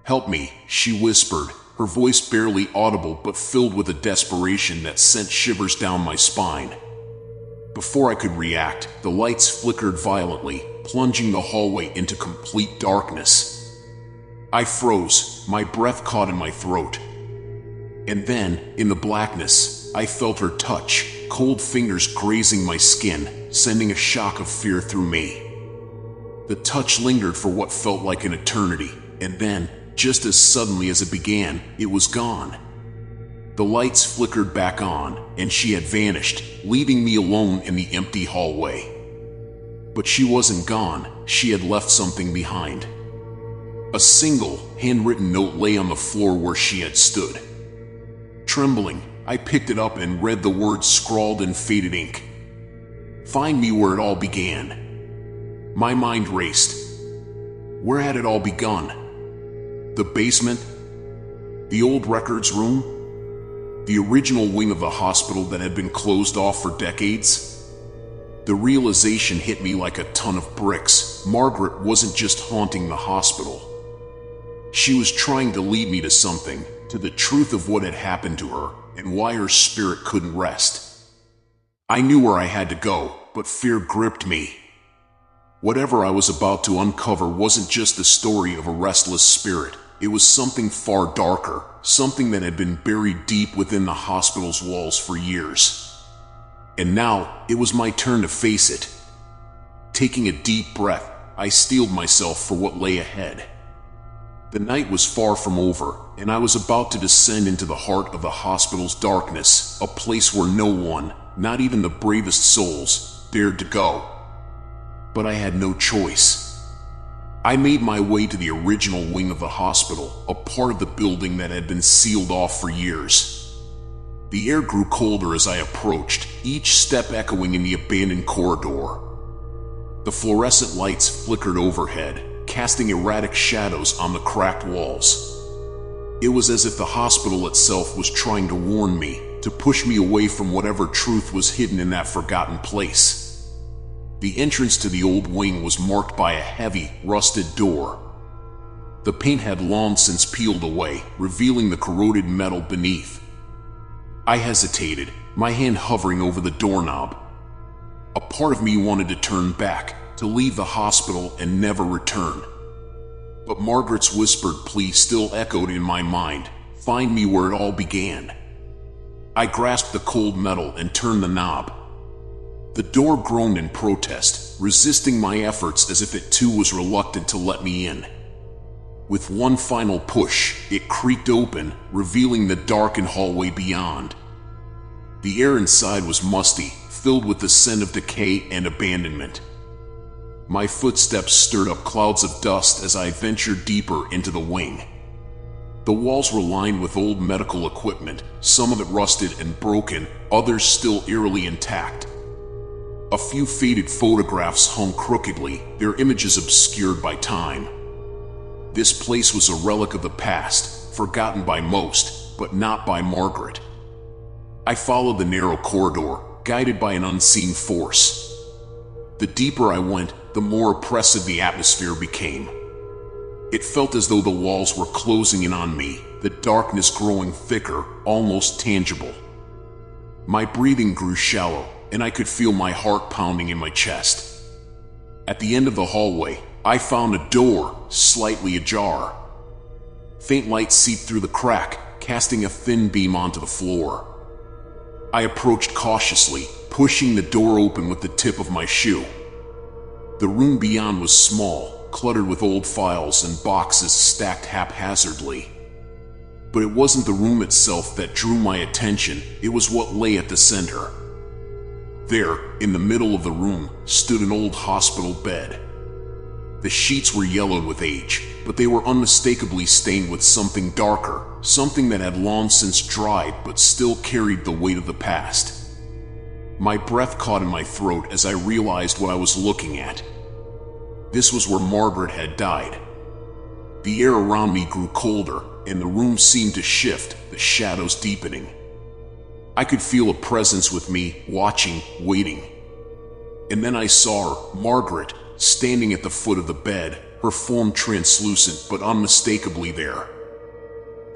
"Help me," she whispered, her voice barely audible but filled with a desperation that sent shivers down my spine. Before I could react, the lights flickered violently, plunging the hallway into complete darkness. I froze, my breath caught in my throat. And then, in the blackness, I felt her touch, cold fingers grazing my skin, sending a shock of fear through me. The touch lingered for what felt like an eternity, and then, just as suddenly as it began, it was gone. The lights flickered back on, and she had vanished, leaving me alone in the empty hallway. But she wasn't gone, she had left something behind. A single, handwritten note lay on the floor where she had stood. Trembling, I picked it up and read the words scrawled in faded ink. "Find me where it all began." My mind raced. Where had it all begun? The basement? The old records room? The original wing of the hospital that had been closed off for decades. The realization hit me like a ton of bricks. Margaret wasn't just haunting the hospital. She was trying to lead me to something, to the truth of what had happened to her, and why her spirit couldn't rest. I knew where I had to go, but fear gripped me. Whatever I was about to uncover wasn't just the story of a restless spirit. It was something far darker, something that had been buried deep within the hospital's walls for years. And now, it was my turn to face it. Taking a deep breath, I steeled myself for what lay ahead. The night was far from over, and I was about to descend into the heart of the hospital's darkness, a place where no one, not even the bravest souls, dared to go. But I had no choice. I made my way to the original wing of the hospital, a part of the building that had been sealed off for years. The air grew colder as I approached, each step echoing in the abandoned corridor. The fluorescent lights flickered overhead, casting erratic shadows on the cracked walls. It was as if the hospital itself was trying to warn me, to push me away from whatever truth was hidden in that forgotten place. The entrance to the old wing was marked by a heavy, rusted door. The paint had long since peeled away, revealing the corroded metal beneath. I hesitated, my hand hovering over the doorknob. A part of me wanted to turn back, to leave the hospital and never return. But Margaret's whispered plea still echoed in my mind, "Find me where it all began." I grasped the cold metal and turned the knob. The door groaned in protest, resisting my efforts as if it too was reluctant to let me in. With one final push, it creaked open, revealing the darkened hallway beyond. The air inside was musty, filled with the scent of decay and abandonment. My footsteps stirred up clouds of dust as I ventured deeper into the wing. The walls were lined with old medical equipment, some of it rusted and broken, others still eerily intact. A few faded photographs hung crookedly, their images obscured by time. This place was a relic of the past, forgotten by most, but not by Margaret. I followed the narrow corridor, guided by an unseen force. The deeper I went, the more oppressive the atmosphere became. It felt as though the walls were closing in on me, the darkness growing thicker, almost tangible. My breathing grew shallow, and I could feel my heart pounding in my chest. At the end of the hallway, I found a door, slightly ajar. Faint light seeped through the crack, casting a thin beam onto the floor. I approached cautiously, pushing the door open with the tip of my shoe. The room beyond was small, cluttered with old files and boxes stacked haphazardly. But it wasn't the room itself that drew my attention, it was what lay at the center. There, in the middle of the room, stood an old hospital bed. The sheets were yellowed with age, but they were unmistakably stained with something darker, something that had long since dried but still carried the weight of the past. My breath caught in my throat as I realized what I was looking at. This was where Margaret had died. The air around me grew colder, and the room seemed to shift, the shadows deepening. I could feel a presence with me, watching, waiting. And then I saw her, Margaret, standing at the foot of the bed, her form translucent but unmistakably there.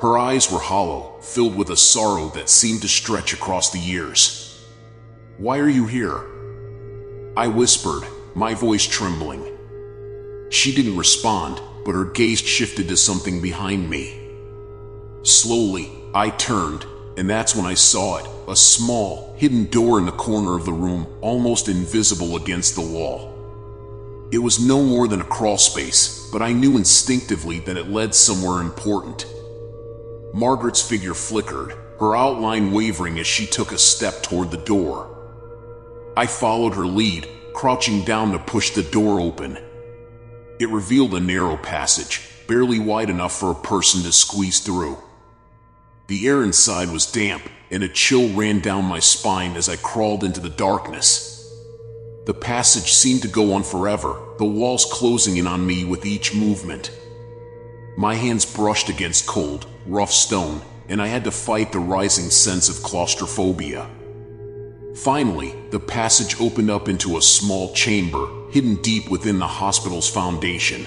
Her eyes were hollow, filled with a sorrow that seemed to stretch across the years. "Why are you here?" I whispered, my voice trembling. She didn't respond, but her gaze shifted to something behind me. Slowly, I turned, and that's when I saw it, a small, hidden door in the corner of the room, almost invisible against the wall. It was no more than a crawl space, but I knew instinctively that it led somewhere important. Margaret's figure flickered, her outline wavering as she took a step toward the door. I followed her lead, crouching down to push the door open. It revealed a narrow passage, barely wide enough for a person to squeeze through. The air inside was damp, and a chill ran down my spine as I crawled into the darkness. The passage seemed to go on forever, the walls closing in on me with each movement. My hands brushed against cold, rough stone, and I had to fight the rising sense of claustrophobia. Finally, the passage opened up into a small chamber, hidden deep within the hospital's foundation.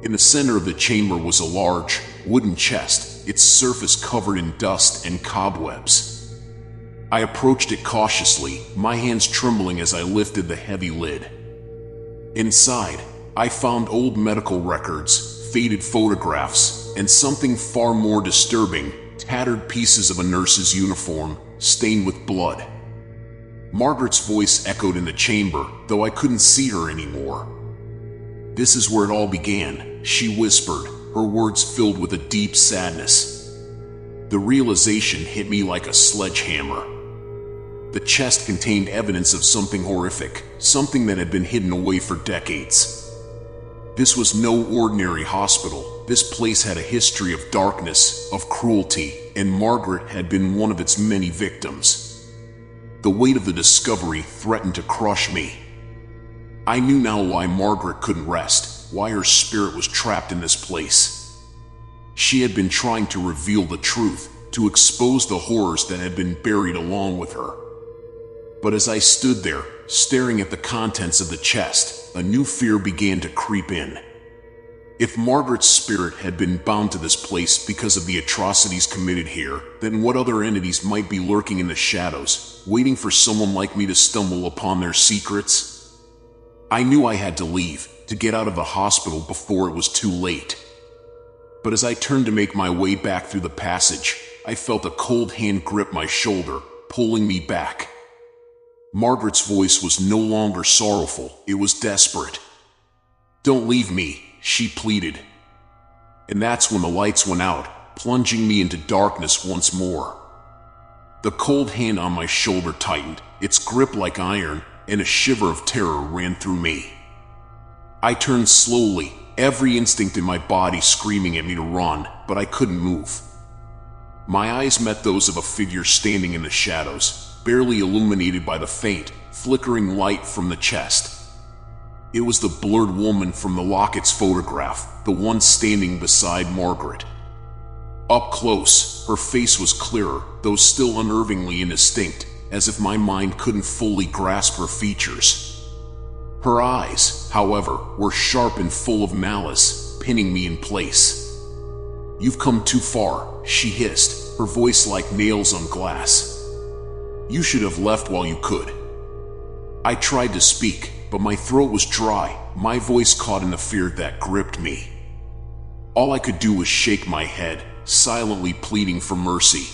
In the center of the chamber was a large, wooden chest, its surface covered in dust and cobwebs. I approached it cautiously, my hands trembling as I lifted the heavy lid. Inside, I found old medical records, faded photographs, and something far more disturbing, tattered pieces of a nurse's uniform, stained with blood. Margaret's voice echoed in the chamber, though I couldn't see her anymore. "This is where it all began," she whispered, her words filled with a deep sadness. The realization hit me like a sledgehammer. The chest contained evidence of something horrific, something that had been hidden away for decades. This was no ordinary hospital. This place had a history of darkness, of cruelty, and Margaret had been one of its many victims. The weight of the discovery threatened to crush me. I knew now why Margaret couldn't rest, why her spirit was trapped in this place. She had been trying to reveal the truth, to expose the horrors that had been buried along with her. But as I stood there, staring at the contents of the chest, a new fear began to creep in. If Margaret's spirit had been bound to this place because of the atrocities committed here, then what other entities might be lurking in the shadows, waiting for someone like me to stumble upon their secrets? I knew I had to leave, to get out of the hospital before it was too late. But as I turned to make my way back through the passage, I felt a cold hand grip my shoulder, pulling me back. Margaret's voice was no longer sorrowful, it was desperate. "Don't leave me," she pleaded. And that's when the lights went out, plunging me into darkness once more. The cold hand on my shoulder tightened, its grip like iron, and a shiver of terror ran through me. I turned slowly, every instinct in my body screaming at me to run, but I couldn't move. My eyes met those of a figure standing in the shadows, barely illuminated by the faint, flickering light from the chest. It was the blurred woman from the Lockett's photograph, the one standing beside Margaret. Up close, her face was clearer, though still unnervingly indistinct, as if my mind couldn't fully grasp her features. Her eyes, however, were sharp and full of malice, pinning me in place. "You've come too far," she hissed, her voice like nails on glass. "You should have left while you could." I tried to speak, but my throat was dry, my voice caught in the fear that gripped me. All I could do was shake my head, silently pleading for mercy.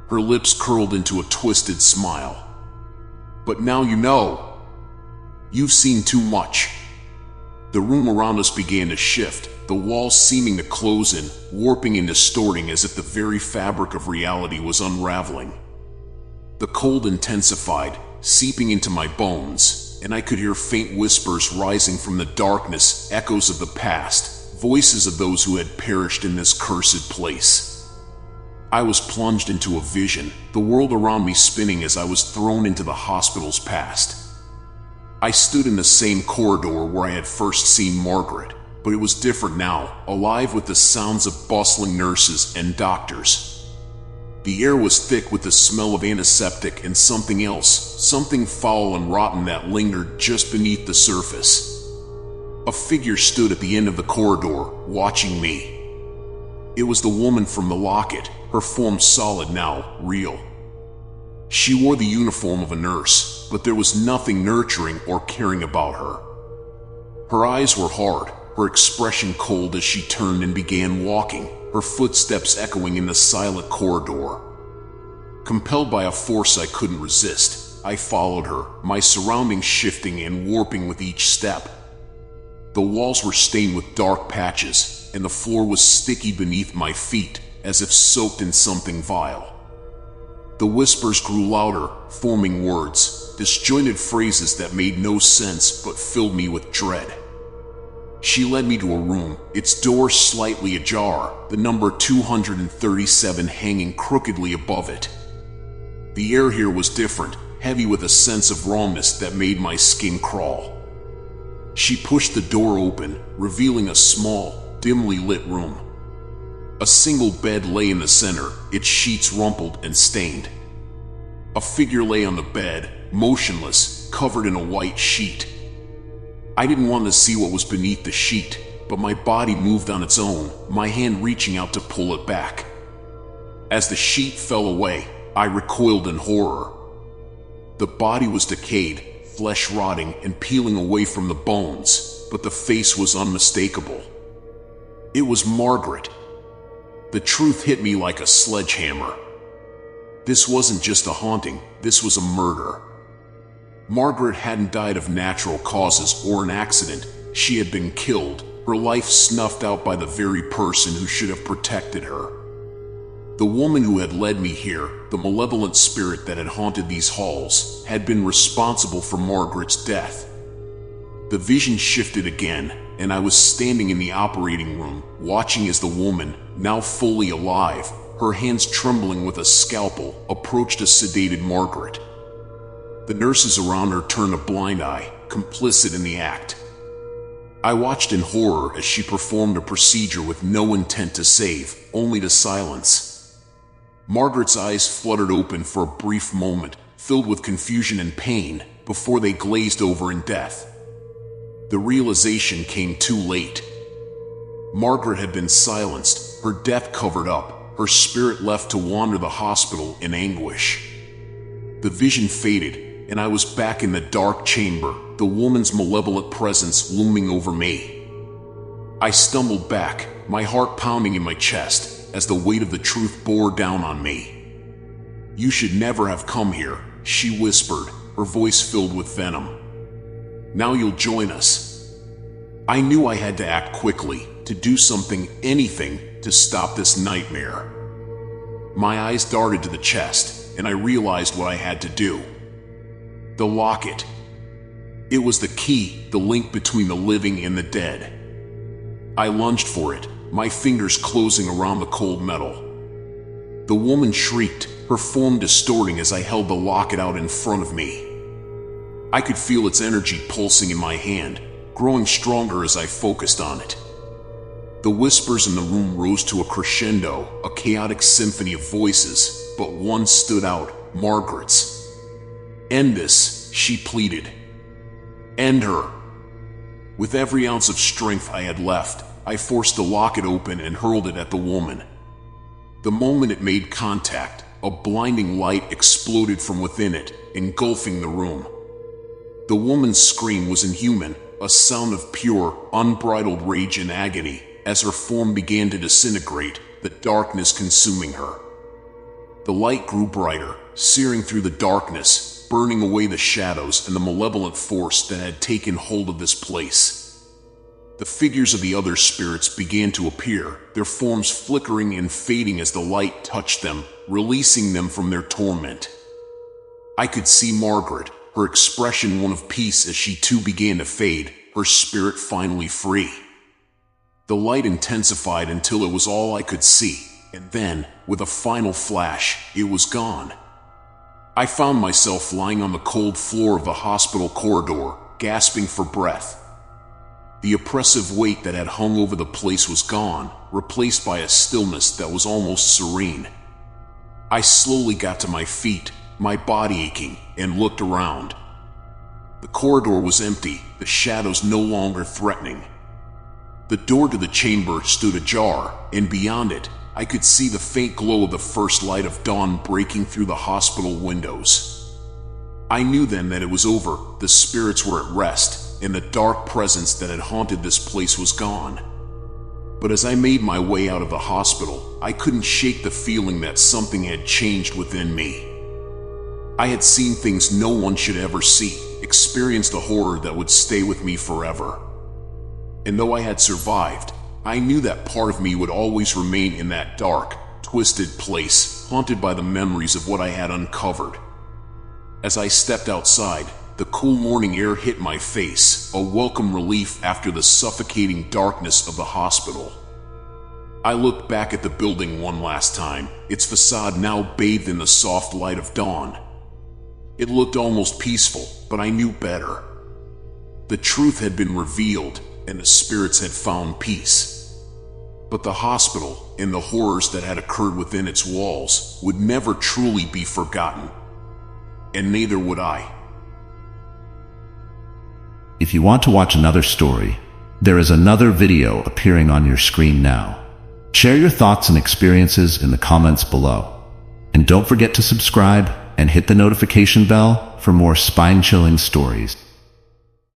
Her lips curled into a twisted smile. "But now you know. You've seen too much." The room around us began to shift, the walls seeming to close in, warping and distorting as if the very fabric of reality was unraveling. The cold intensified, seeping into my bones, and I could hear faint whispers rising from the darkness, echoes of the past, voices of those who had perished in this cursed place. I was plunged into a vision, the world around me spinning as I was thrown into the hospital's past. I stood in the same corridor where I had first seen Margaret, but it was different now, alive with the sounds of bustling nurses and doctors. The air was thick with the smell of antiseptic and something else, something foul and rotten that lingered just beneath the surface. A figure stood at the end of the corridor, watching me. It was the woman from the Locket, her form solid now, real. She wore the uniform of a nurse, but there was nothing nurturing or caring about her. Her eyes were hard, her expression cold as she turned and began walking, her footsteps echoing in the silent corridor. Compelled by a force I couldn't resist, I followed her, my surroundings shifting and warping with each step. The walls were stained with dark patches, and the floor was sticky beneath my feet, as if soaked in something vile. The whispers grew louder, forming words, disjointed phrases that made no sense but filled me with dread. She led me to a room, its door slightly ajar, the number 237 hanging crookedly above it. The air here was different, heavy with a sense of rawness that made my skin crawl. She pushed the door open, revealing a small, dimly lit room. A single bed lay in the center, its sheets rumpled and stained. A figure lay on the bed, motionless, covered in a white sheet. I didn't want to see what was beneath the sheet, but my body moved on its own, my hand reaching out to pull it back. As the sheet fell away, I recoiled in horror. The body was decayed, flesh rotting and peeling away from the bones, but the face was unmistakable. It was Margaret. The truth hit me like a sledgehammer. This wasn't just a haunting, this was a murder. Margaret hadn't died of natural causes or an accident. She had been killed, her life snuffed out by the very person who should have protected her. The woman who had led me here, the malevolent spirit that had haunted these halls, had been responsible for Margaret's death. The vision shifted again, and I was standing in the operating room, watching as the woman, now fully alive, her hands trembling with a scalpel, approached a sedated Margaret. The nurses around her turned a blind eye, complicit in the act. I watched in horror as she performed a procedure with no intent to save, only to silence. Margaret's eyes fluttered open for a brief moment, filled with confusion and pain, before they glazed over in death. The realization came too late. Margaret had been silenced, her death covered up, her spirit left to wander the hospital in anguish. The vision faded, and I was back in the dark chamber, the woman's malevolent presence looming over me. I stumbled back, my heart pounding in my chest, as the weight of the truth bore down on me. "You should never have come here," she whispered, her voice filled with venom. "Now you'll join us." I knew I had to act quickly, to do something, anything, to stop this nightmare. My eyes darted to the chest, and I realized what I had to do. The locket. It was the key, the link between the living and the dead. I lunged for it, my fingers closing around the cold metal. The woman shrieked, her form distorting as I held the locket out in front of me. I could feel its energy pulsing in my hand, growing stronger as I focused on it. The whispers in the room rose to a crescendo, a chaotic symphony of voices, but one stood out, Margaret's. "End this," she pleaded. "End her." With every ounce of strength I had left, I forced the locket open and hurled it at the woman. The moment it made contact, a blinding light exploded from within it, engulfing the room. The woman's scream was inhuman, a sound of pure, unbridled rage and agony, as her form began to disintegrate, the darkness consuming her. The light grew brighter, searing through the darkness, burning away the shadows and the malevolent force that had taken hold of this place. The figures of the other spirits began to appear, their forms flickering and fading as the light touched them, releasing them from their torment. I could see Margaret, her expression one of peace as she too began to fade, her spirit finally free. The light intensified until it was all I could see, and then, with a final flash, it was gone. I found myself lying on the cold floor of the hospital corridor, gasping for breath. The oppressive weight that had hung over the place was gone, replaced by a stillness that was almost serene. I slowly got to my feet, my body aching, and looked around. The corridor was empty, the shadows no longer threatening. The door to the chamber stood ajar, and beyond it, I could see the faint glow of the first light of dawn breaking through the hospital windows. I knew then that it was over, the spirits were at rest, and the dark presence that had haunted this place was gone. But as I made my way out of the hospital, I couldn't shake the feeling that something had changed within me. I had seen things no one should ever see, experienced a horror that would stay with me forever. And though I had survived, I knew that part of me would always remain in that dark, twisted place, haunted by the memories of what I had uncovered. As I stepped outside, the cool morning air hit my face, a welcome relief after the suffocating darkness of the hospital. I looked back at the building one last time, its facade now bathed in the soft light of dawn. It looked almost peaceful, but I knew better. The truth had been revealed, and the spirits had found peace. But the hospital and the horrors that had occurred within its walls would never truly be forgotten. And neither would I. If you want to watch another story, there is another video appearing on your screen now. Share your thoughts and experiences in the comments below. And don't forget to subscribe and hit the notification bell for more spine-chilling stories.